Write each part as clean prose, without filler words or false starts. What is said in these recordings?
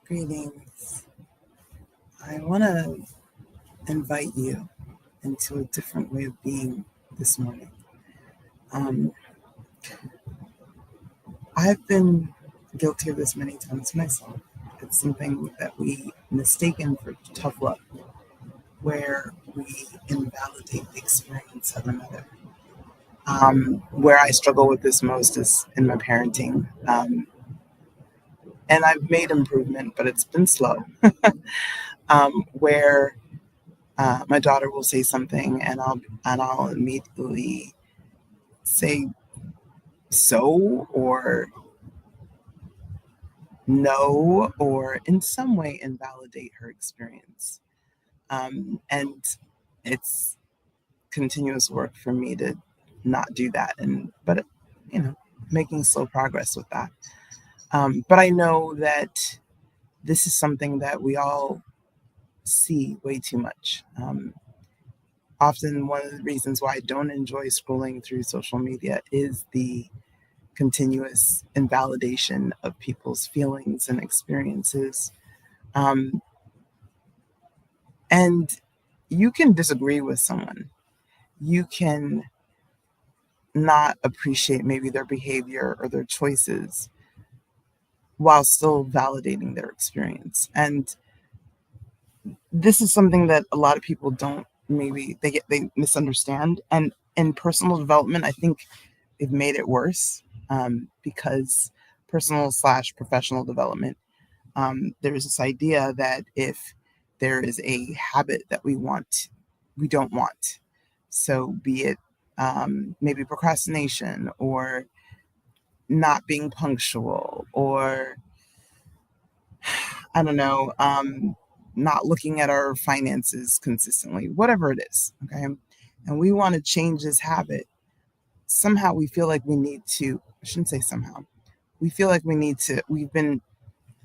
Greetings. I want to invite you into a different way of being this morning. I've been guilty of this many times myself. It's something that we mistaken for tough love, where we invalidate the experience of another. Where I struggle with this most is in my parenting. And I've made improvement, but it's been slow. Where my daughter will say something, and I'll immediately say so or no, or in some way invalidate her experience. And it's continuous work for me to not do that, but making slow progress with that. But I know that this is something that we all see way too much. Often one of the reasons why I don't enjoy scrolling through social media is the continuous invalidation of people's feelings and experiences. Um, and you can disagree with someone. You can not appreciate maybe their behavior or their choices while still validating their experience. And this is something that a lot of people don't, maybe they misunderstand. And in personal development, I think they've made it worse, because personal/professional development, there's this idea that if there is a habit that we don't want, so be it maybe procrastination or not being punctual, or I don't know, not looking at our finances consistently, whatever it is, okay? And we want to change this habit. Somehow we feel like we need to, I shouldn't say somehow, we feel like we've been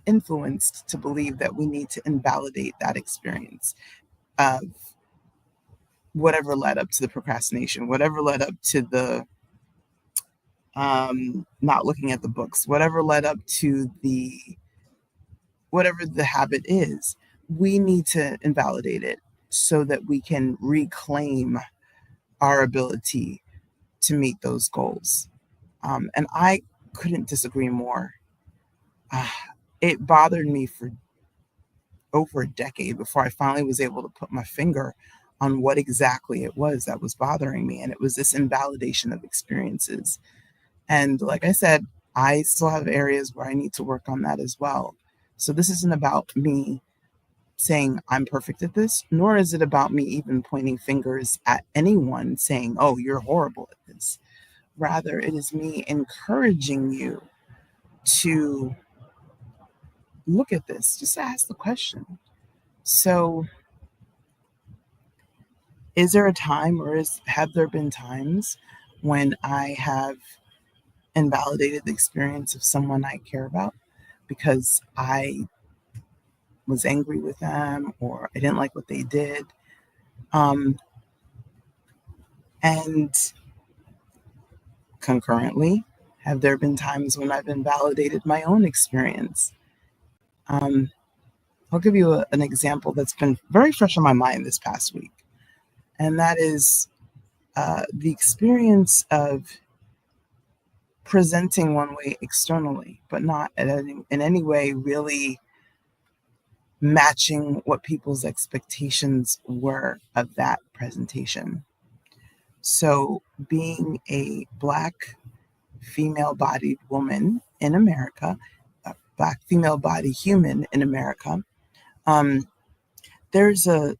influenced to believe that we need to invalidate that experience of whatever led up to the procrastination, whatever led up to the not looking at the books, whatever led up to whatever the habit is. We need to invalidate it so that we can reclaim our ability to meet those goals. And I couldn't disagree more. It bothered me for over a decade before I finally was able to put my finger on what exactly it was that was bothering me. And it was this invalidation of experiences. And like I said, I still have areas where I need to work on that as well. So this isn't about me saying I'm perfect at this, nor is it about me even pointing fingers at anyone saying, oh, you're horrible at this. Rather, it is me encouraging you to look at this, just ask the question. So is there a time, or have there been times when I have invalidated the experience of someone I care about because I was angry with them or I didn't like what they did? And concurrently, have there been times when I've invalidated my own experience? I'll give you an example that's been very fresh on my mind this past week. And that is the experience of presenting one way externally, but not in any way really matching what people's expectations were of that presentation. So being a Black female-bodied woman in America, a Black female-bodied human in America, there's an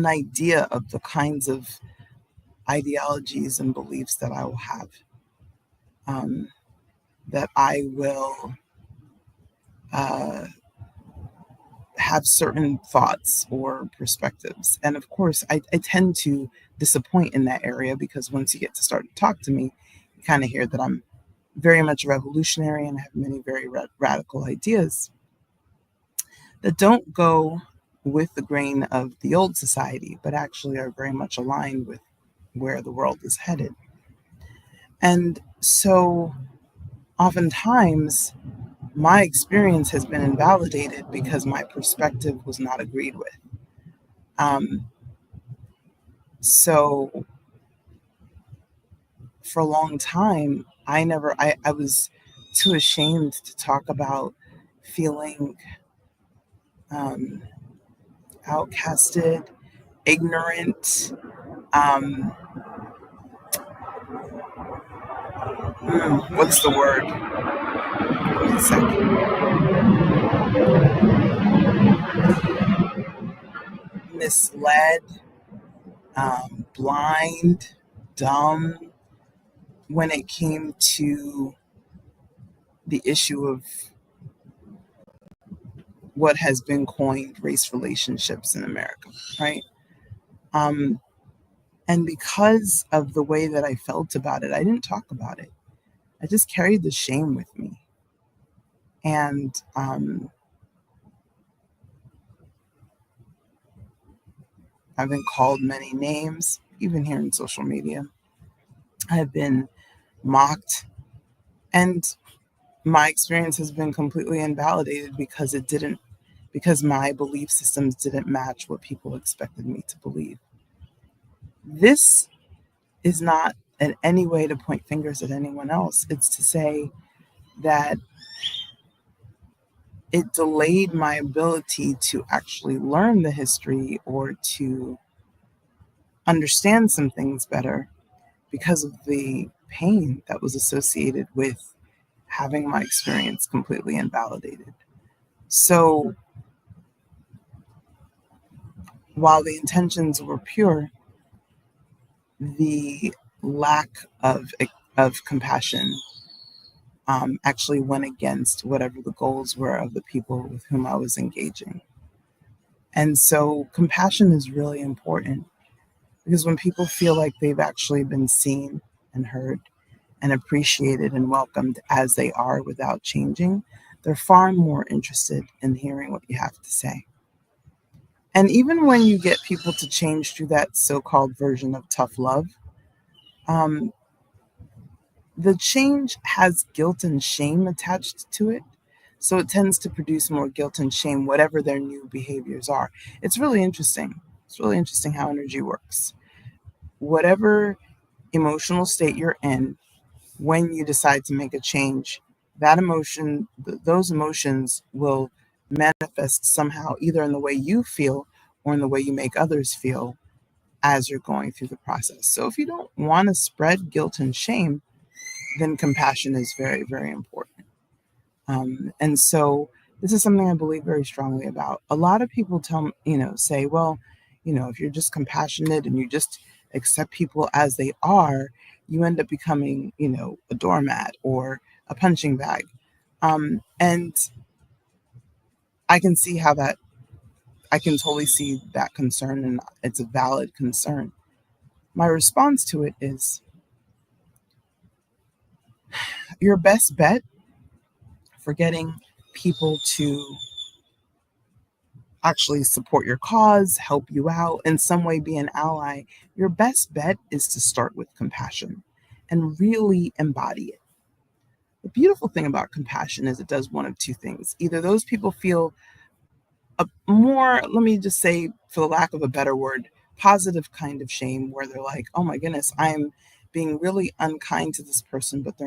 idea of the kinds of ideologies and beliefs that I will have, that I will have certain thoughts or perspectives. And of course, I tend to disappoint in that area, because once you get to start to talk to me, you kind of hear that I'm very much revolutionary and have many very radical ideas that don't go with the grain of the old society, but actually are very much aligned with where the world is headed. And so oftentimes my experience has been invalidated because my perspective was not agreed with. Um, so for a long time, I was too ashamed to talk about feeling um, outcasted, ignorant, um, what's the word? Give me a second. Misled, blind, dumb when it came to the issue of what has been coined race relationships in America, right? Um, and because of the way that I felt about it, I didn't talk about it. I just carried the shame with me. And I've been called many names, even here in social media. I've been mocked. And my experience has been completely invalidated because my belief systems didn't match what people expected me to believe. This is not in any way to point fingers at anyone else. It's to say that it delayed my ability to actually learn the history or to understand some things better because of the pain that was associated with having my experience completely invalidated. So while the intentions were pure, the lack of compassion actually went against whatever the goals were of the people with whom I was engaging. And so compassion is really important because when people feel like they've actually been seen and heard and appreciated and welcomed as they are without changing, they're far more interested in hearing what you have to say. And even when you get people to change through that so-called version of tough love, um, the change has guilt and shame attached to it. So it tends to produce more guilt and shame, whatever their new behaviors are. It's really interesting. It's really interesting how energy works. Whatever emotional state you're in, when you decide to make a change, that emotion, those emotions will manifest somehow either in the way you feel or in the way you make others feel as you're going through the process. So if you don't want to spread guilt and shame, then compassion is very, very important. And so this is something I believe very strongly about. A lot of people say, well, if you're just compassionate and you just accept people as they are, you end up becoming, a doormat or a punching bag. And I can see I can totally see that concern, and it's a valid concern. My response to it is your best bet for getting people to actually support your cause, help you out, in some way be an ally, your best bet is to start with compassion and really embody it. The beautiful thing about compassion is it does one of two things. Either those people feel a more, let me just say, for the lack of a better word, positive kind of shame where they're like, oh my goodness, I'm being really unkind to this person, but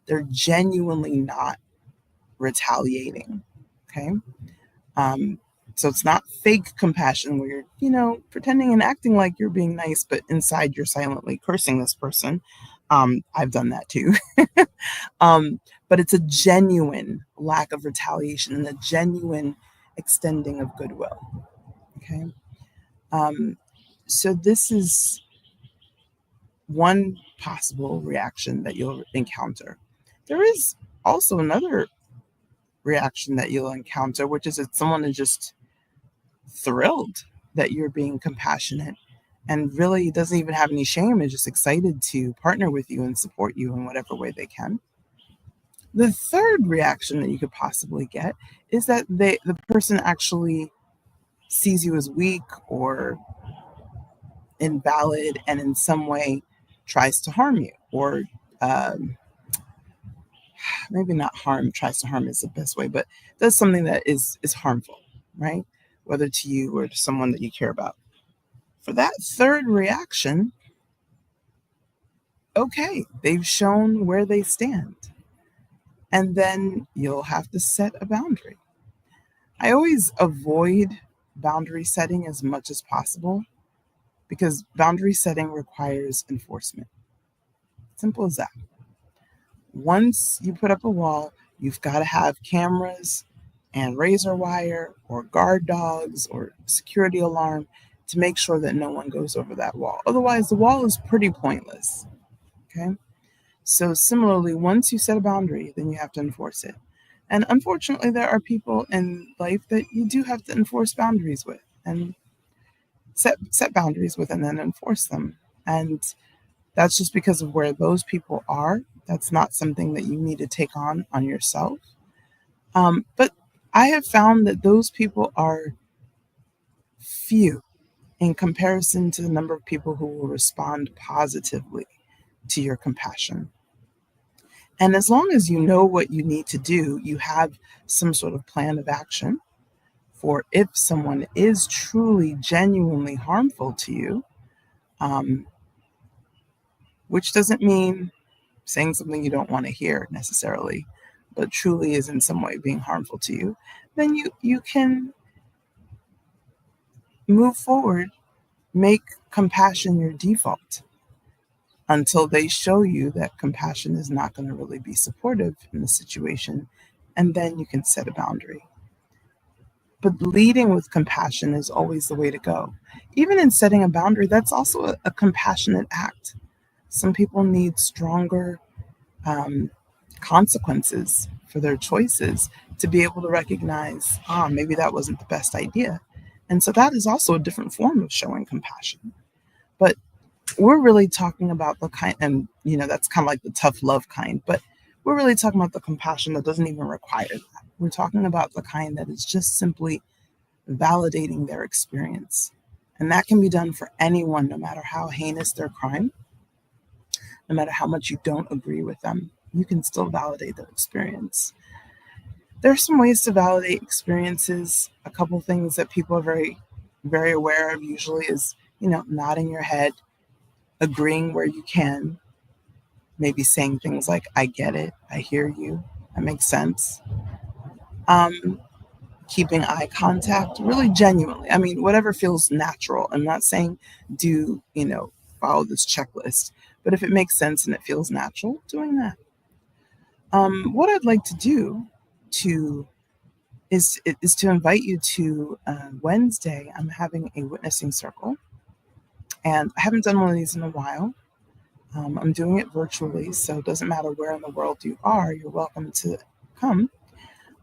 they're genuinely not retaliating. Okay. Um, so it's not fake compassion where you're, pretending and acting like you're being nice, but inside you're silently cursing this person. I've done that too. um, but it's a genuine lack of retaliation and a genuine extending of goodwill. Okay. Um, so this is one possible reaction that you'll encounter. There is also another reaction that you'll encounter, which is that someone is just thrilled that you're being compassionate and really doesn't even have any shame, is just excited to partner with you and support you in whatever way they can. The third reaction that you could possibly get is that the person actually sees you as weak or invalid and in some way tries to harm you or maybe not harm, tries to harm is the best way, but does something that is harmful, right? Whether to you or to someone that you care about. For that third reaction, okay, they've shown where they stand. And then you'll have to set a boundary. I always avoid boundary setting as much as possible because boundary setting requires enforcement. Simple as that. Once you put up a wall, you've got to have cameras and razor wire or guard dogs or security alarm to make sure that no one goes over that wall. Otherwise, the wall is pretty pointless. Okay. So, similarly, once you set a boundary, then you have to enforce it. And unfortunately, there are people in life that you do have to enforce boundaries with and set boundaries with and then enforce them. And that's just because of where those people are. That's not something that you need to take on yourself. But I have found that those people are few in comparison to the number of people who will respond positively to your compassion. And as long as you know what you need to do, you have some sort of plan of action for if someone is truly, genuinely harmful to you, um, which doesn't mean saying something you don't want to hear necessarily, but truly is in some way being harmful to you, then you can move forward, make compassion your default until they show you that compassion is not going to really be supportive in the situation, and then you can set a boundary. But leading with compassion is always the way to go. Even in setting a boundary, that's also a compassionate act. Some people need stronger um, consequences for their choices to be able to recognize, maybe that wasn't the best idea. And so that is also a different form of showing compassion. But we're really talking about the kind, and that's kind of like the tough love kind, but we're really talking about the compassion that doesn't even require that. We're talking about the kind that is just simply validating their experience. And that can be done for anyone, no matter how heinous their crime, no matter how much you don't agree with them. You can still validate their experience. There are some ways to validate experiences. A couple things that people are very, very aware of usually is, nodding your head, agreeing where you can, maybe saying things like, I get it, I hear you, that makes sense. Keeping eye contact, really genuinely. I mean, whatever feels natural. I'm not saying do, follow this checklist, but if it makes sense and it feels natural, doing that. What I'd like to do to is to invite you to Wednesday. I'm having a witnessing circle, and I haven't done one of these in a while. I'm doing it virtually, so it doesn't matter where in the world you are, you're welcome to come.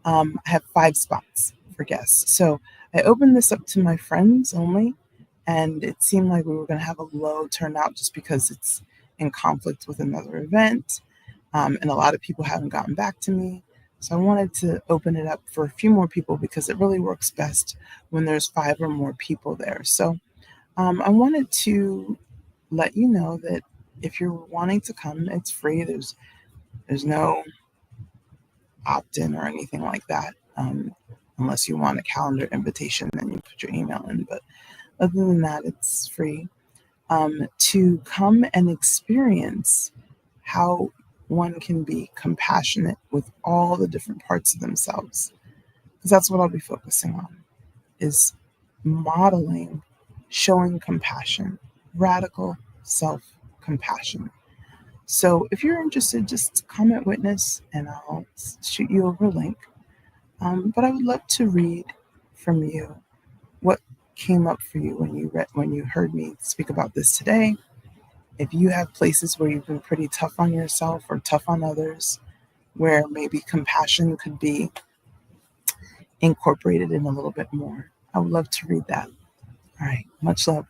I have 5 spots for guests. So I opened this up to my friends only, and it seemed like we were going to have a low turnout just because it's in conflict with another event, and a lot of people haven't gotten back to me. So I wanted to open it up for a few more people because it really works best when there's 5 or more people there. So I wanted to let you know that if you're wanting to come, it's free. There's no opt-in or anything like that, unless you want a calendar invitation, then you put your email in. But other than that, it's free to come and experience how one can be compassionate with all the different parts of themselves. Because that's what I'll be focusing on, is modeling, showing compassion, radical self-compassion. So if you're interested, just comment witness and I'll shoot you over a link. But I would love to read from you what came up for you when you heard me speak about this today. If you have places where you've been pretty tough on yourself or tough on others, where maybe compassion could be incorporated in a little bit more, I would love to read that. All right, much love.